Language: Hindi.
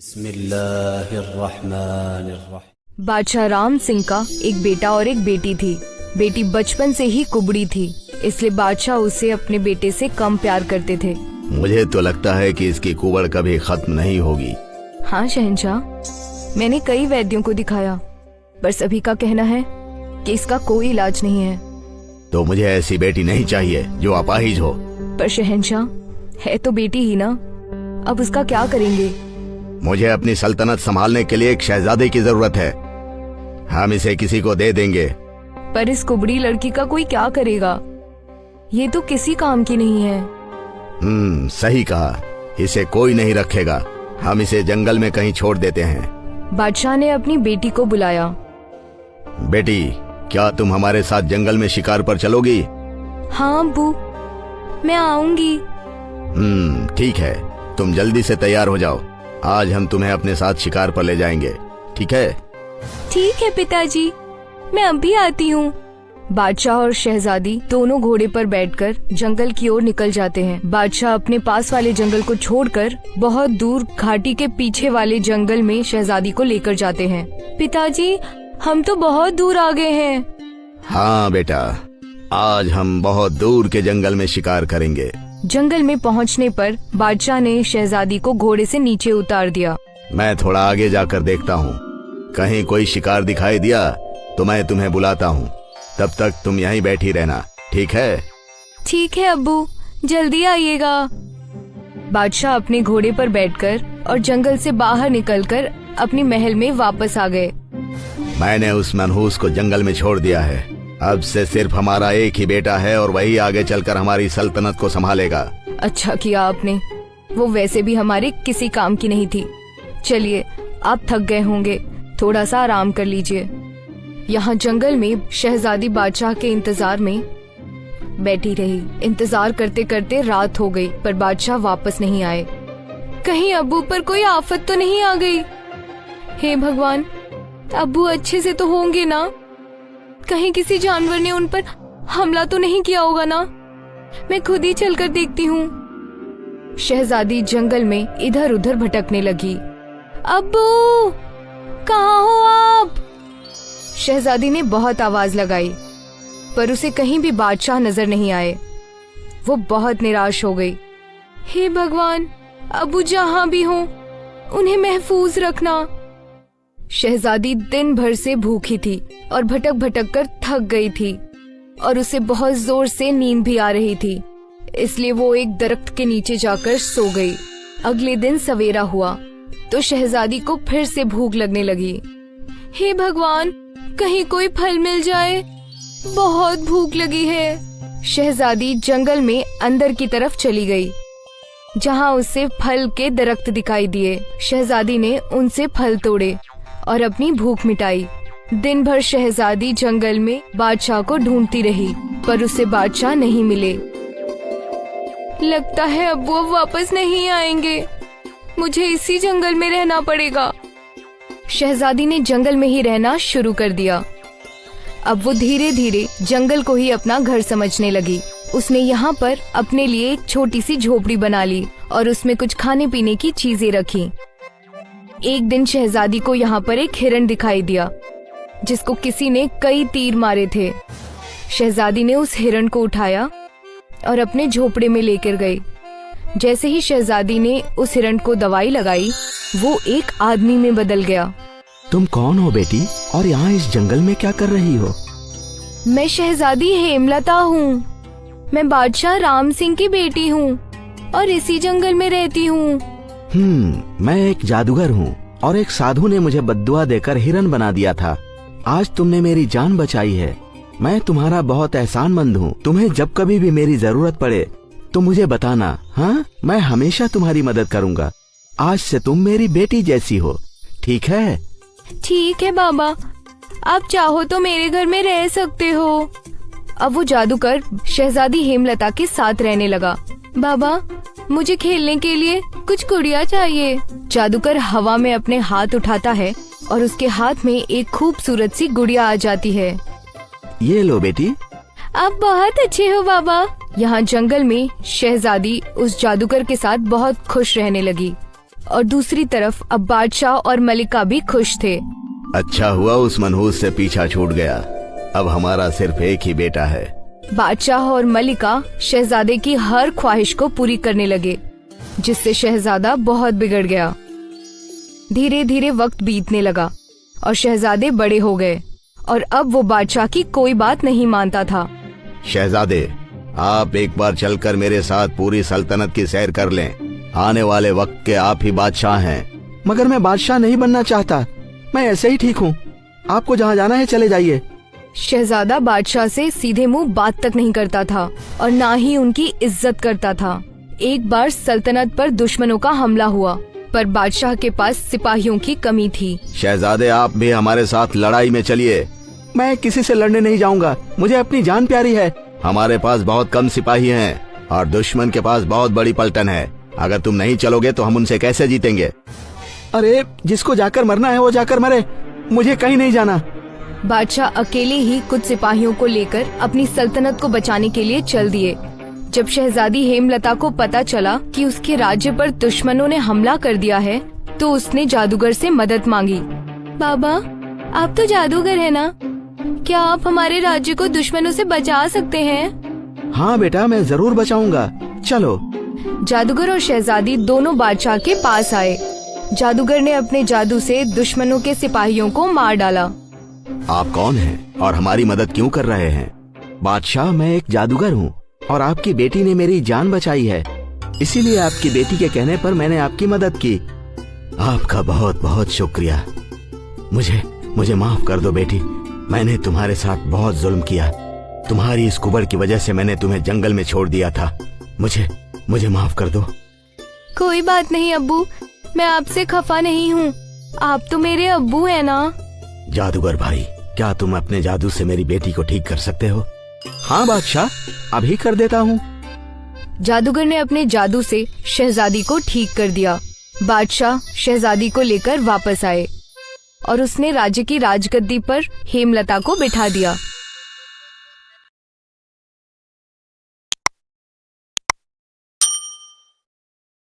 बिस्मिल्लाहिर्रहमानिर्रहीम। बादशाह राम सिंह का एक बेटा और एक बेटी थी। बेटी बचपन से ही कुबड़ी थी, इसलिए बादशाह उसे अपने बेटे से कम प्यार करते थे। मुझे तो लगता है कि इसकी कुबड़ कभी खत्म नहीं होगी। हाँ शहंशाह, मैंने कई वैद्यों को दिखाया, पर सभी का कहना है कि इसका कोई इलाज नहीं है। तो मुझे ऐसी बेटी नहीं चाहिए जो अपाहिज हो। पर शहंशाह, है तो बेटी ही ना, अब उसका क्या करेंगे? मुझे अपनी सल्तनत संभालने के लिए एक शहजादे की जरूरत है। हम इसे किसी को दे देंगे। पर इस कुबड़ी लड़की का कोई क्या करेगा? ये तो किसी काम की नहीं है। सही कहा, इसे कोई नहीं रखेगा। हम इसे जंगल में कहीं छोड़ देते हैं। बादशाह ने अपनी बेटी को बुलाया। बेटी, क्या तुम हमारे साथ जंगल में शिकार पर चलोगी? हाँ अब्बू, मैं आऊंगी। ठीक है, तुम जल्दी से तैयार हो जाओ। आज हम तुम्हें अपने साथ शिकार पर ले जाएंगे, ठीक है? ठीक है पिताजी, मैं अभी आती हूँ। बादशाह और शहजादी दोनों घोड़े पर बैठकर जंगल की ओर निकल जाते हैं। बादशाह अपने पास वाले जंगल को छोड़कर बहुत दूर घाटी के पीछे वाले जंगल में शहजादी को लेकर जाते हैं। पिताजी, हम तो बहुत दूर आ गए हैं। हाँ बेटा, आज हम बहुत दूर के जंगल में शिकार करेंगे। जंगल में पहुंचने पर बादशाह ने शहजादी को घोड़े से नीचे उतार दिया। मैं थोड़ा आगे जाकर देखता हूँ, कहीं कोई शिकार दिखाई दिया तो मैं तुम्हें बुलाता हूँ। तब तक तुम यहीं बैठी रहना, ठीक है? ठीक है अब्बू, जल्दी आइएगा। बादशाह अपने घोड़े पर बैठकर और जंगल से बाहर निकलकर अपने महल में वापस आ गए। मैंने उस मनहूस को जंगल में छोड़ दिया है। अब से सिर्फ हमारा एक ही बेटा है और वही आगे चलकर हमारी सल्तनत को संभालेगा। अच्छा किया आपने, वो वैसे भी हमारे किसी काम की नहीं थी। चलिए, आप थक गए होंगे, थोड़ा सा आराम कर लीजिए। यहाँ जंगल में शहजादी बादशाह के इंतजार में बैठी रही। इंतजार करते करते रात हो गई, पर बादशाह वापस नहीं आए। कहीं अब्बू पर कोई आफत तो नहीं आ गई? हे भगवान, अब्बू अच्छे से तो होंगे ना? कहीं किसी जानवर ने उन पर हमला तो नहीं किया होगा ना? मैं खुद ही चलकर देखती हूँ। शहजादी जंगल में इधर उधर भटकने लगी। अब्बू, कहाँ हो आप? शहजादी ने बहुत आवाज लगाई, पर उसे कहीं भी बादशाह नजर नहीं आए। वो बहुत निराश हो गई। हे भगवान, अब्बू जहाँ भी हो उन्हें महफूज रखना। शहजादी दिन भर से भूखी थी और भटक भटक कर थक गई थी और उसे बहुत जोर से नींद भी आ रही थी, इसलिए वो एक दरख्त के नीचे जाकर सो गई। अगले दिन सवेरा हुआ तो शहजादी को फिर से भूख लगने लगी। हे भगवान, कहीं कोई फल मिल जाए, बहुत भूख लगी है। शहजादी जंगल में अंदर की तरफ चली गई, जहाँ उसे फल के दरख्त दिखाई दिए। शहजादी ने उनसे फल तोड़े और अपनी भूख मिटाई। दिन भर शहजादी जंगल में बादशाह को ढूंढती रही, पर उसे बादशाह नहीं मिले। लगता है अब वो वापस नहीं आएंगे, मुझे इसी जंगल में रहना पड़ेगा। शहजादी ने जंगल में ही रहना शुरू कर दिया। अब वो धीरे धीरे जंगल को ही अपना घर समझने लगी। उसने यहाँ पर अपने लिए एक छोटी सी झोपड़ी बना ली और उसमें कुछ खाने पीने की चीजें रखी। एक दिन शहजादी को यहाँ पर एक हिरण दिखाई दिया, जिसको किसी ने कई तीर मारे थे। शहजादी ने उस हिरण को उठाया और अपने झोपड़े में लेकर गई। जैसे ही शहजादी ने उस हिरण को दवाई लगाई, वो एक आदमी में बदल गया। तुम कौन हो बेटी, और यहाँ इस जंगल में क्या कर रही हो? मैं शहजादी हेमलता हूँ। मैं बादशाह राम सिंह की बेटी हूँ और इसी जंगल में रहती हूँ। मैं एक जादूगर हूँ और एक साधु ने मुझे बद्दुआ देकर हिरन बना दिया था। आज तुमने मेरी जान बचाई है। मैं तुम्हारा बहुत एहसानमंद हूँ। तुम्हें जब कभी भी मेरी जरूरत पड़े तो मुझे बताना। हाँ, मैं हमेशा तुम्हारी मदद करूँगा। आज से तुम मेरी बेटी जैसी हो, ठीक है? ठीक है बाबा, आप चाहो तो मेरे घर में रह सकते हो। अब वो जादूगर शहजादी हेमलता के साथ रहने लगा। बाबा, मुझे खेलने के लिए कुछ गुड़िया चाहिए। जादूगर हवा में अपने हाथ उठाता है और उसके हाथ में एक खूबसूरत सी गुड़िया आ जाती है। ये लो बेटी। आप बहुत अच्छे हो बाबा। यहाँ जंगल में शहजादी उस जादूगर के साथ बहुत खुश रहने लगी। और दूसरी तरफ अब बादशाह और मलिका भी खुश थे। अच्छा हुआ उस मनहूस से पीछा छूट गया। अब हमारा सिर्फ एक ही बेटा है। बादशाह और मलिका शहजादे की हर ख्वाहिश को पूरी करने लगे, जिससे शहजादा बहुत बिगड़ गया। धीरे धीरे वक्त बीतने लगा और शहजादे बड़े हो गए और अब वो बादशाह की कोई बात नहीं मानता था। शहजादे, आप एक बार चलकर मेरे साथ पूरी सल्तनत की सैर कर लें। आने वाले वक्त के आप ही बादशाह हैं। मगर मैं बादशाह नहीं बनना चाहता, मैं ऐसे ही ठीक हूँ। आपको जहाँ जाना है चले जाइए। शहजादा बादशाह से सीधे मुंह बात तक नहीं करता था और ना ही उनकी इज्जत करता था। एक बार सल्तनत पर दुश्मनों का हमला हुआ, पर बादशाह के पास सिपाहियों की कमी थी। शहजादे, आप भी हमारे साथ लड़ाई में चलिए। मैं किसी से लड़ने नहीं जाऊंगा, मुझे अपनी जान प्यारी है। हमारे पास बहुत कम सिपाही हैं और दुश्मन के पास बहुत बड़ी पलटन है। अगर तुम नहीं चलोगे तो हम उनसे कैसे जीतेंगे? अरे जिसको जाकर मरना है वो जाकर मरे, मुझे कहीं नहीं जाना। बादशाह अकेले ही कुछ सिपाहियों को लेकर अपनी सल्तनत को बचाने के लिए चल दिए। जब शहजादी हेमलता को पता चला कि उसके राज्य पर दुश्मनों ने हमला कर दिया है, तो उसने जादूगर से मदद मांगी। बाबा, आप तो जादूगर है ना, क्या आप हमारे राज्य को दुश्मनों से बचा सकते हैं? हाँ बेटा, मैं जरूर बचाऊंगा, चलो। जादूगर और शहजादी दोनों बादशाह के पास आए। जादूगर ने अपने जादू से दुश्मनों के सिपाहियों को मार डाला। आप कौन हैं और हमारी मदद क्यों कर रहे हैं? बादशाह, मैं एक जादूगर हूँ और आपकी बेटी ने मेरी जान बचाई है, इसीलिए आपकी बेटी के कहने पर मैंने आपकी मदद की। आपका बहुत बहुत शुक्रिया। मुझे माफ कर दो बेटी, मैंने तुम्हारे साथ बहुत जुल्म किया। तुम्हारी इस कुबड़ की वजह से मैंने तुम्हें जंगल में छोड़ दिया था। मुझे माफ कर दो। कोई बात नहीं अब्बू, मैं आपसे खफा नहीं हूँ, आप तो मेरे अब्बू हैं ना। जादूगर भाई, क्या तुम अपने जादू से मेरी बेटी को ठीक कर सकते हो? हाँ बादशाह, अभी कर देता हूँ। जादूगर ने अपने जादू से शहजादी को ठीक कर दिया। बादशाह शहजादी को लेकर वापस आए और उसने राज्य की राजगद्दी पर हेमलता को बिठा दिया।